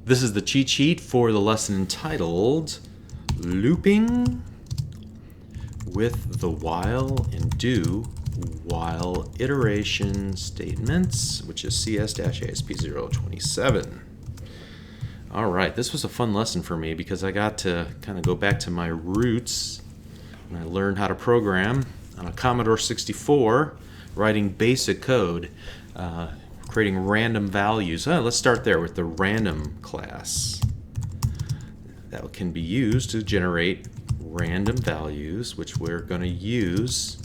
This is the cheat sheet for the lesson entitled Looping with the While and Do While Iteration Statements, which is CS-ASP027. All right, this was a fun lesson for me because I got to kind of go back to my roots when I learned how to program on a Commodore 64, writing basic code, creating random values. Let's start there with the random class. That can be used to generate random values, which we're going to use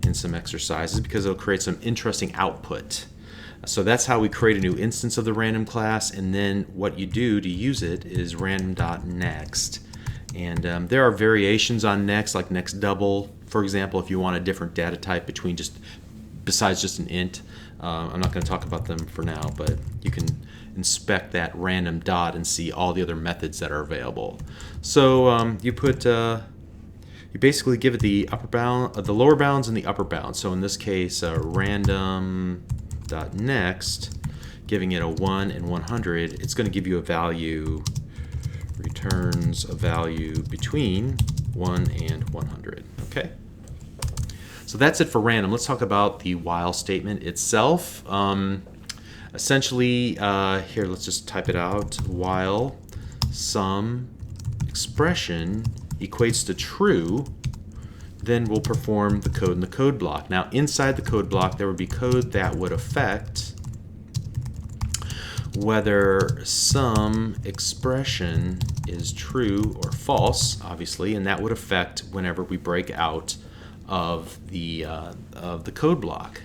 in some exercises because it'll create some interesting output. So that's how we create a new instance of the random class, and then what you do to use it is random.next. And there are variations on next, like next double, for example, if you want a different data type besides just an int. I'm not going to talk about them for now, but you can inspect that random dot and see all the other methods that are available. So you basically give it the upper bound, the lower bounds and the upper bounds. So in this case, random.next, giving it a 1 and 100, it's going to give you a value, returns a value between 1 and 100. Okay. So that's it for random. Let's talk about the while statement itself. Essentially, here, let's just type it out. While some expression equates to true, then we'll perform the code in the code block. Now, inside the code block, there would be code that would affect whether some expression is true or false, obviously, and that would affect whenever we break out of the code block,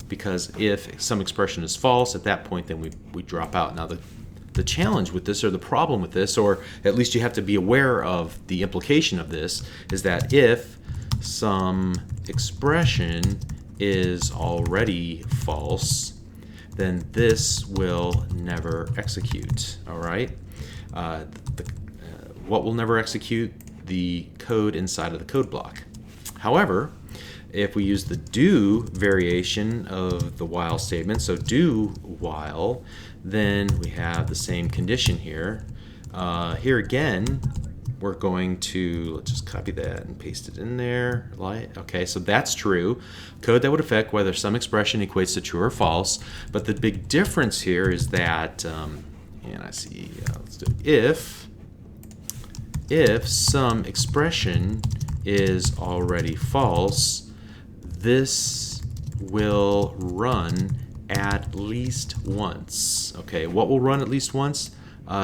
because if some expression is false, at that point then we drop out. Now the challenge with this, or the problem with this, or at least you have to be aware of the implication of this, is that if some expression is already false, then this will never execute. All right, what will never execute? The code inside of the code block. However, if we use the do variation of the while statement, so do while, then we have the same condition here. Here again, we're going to, let's just copy that and paste it in there. Okay, so that's true. Code that would affect whether some expression equates to true or false. But the big difference here is that, and I see, let's do if some expression is already false, this will run at least once. Okay, what will run at least once?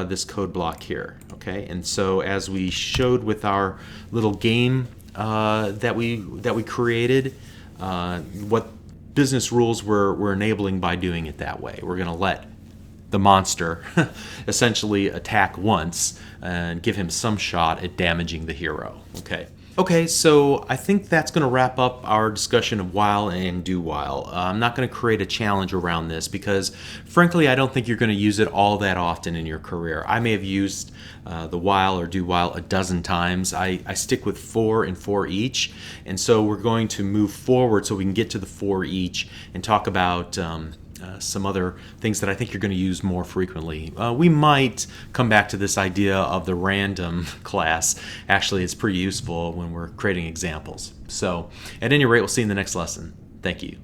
This code block here. Okay, and so as we showed with our little game that we created, what business rules we're enabling by doing it that way. We're going to let the monster essentially attack once and give him some shot at damaging the hero. Okay, so I think that's going to wrap up our discussion of while and do while. I'm not going to create a challenge around this because, frankly, I don't think you're going to use it all that often in your career. I may have used the while or do while a dozen times. I stick with for and for each, and so we're going to move forward so we can get to the for each and talk about some other things that I think you're going to use more frequently. We might come back to this idea of the random class. Actually, it's pretty useful when we're creating examples. So, at any rate, we'll see you in the next lesson. Thank you.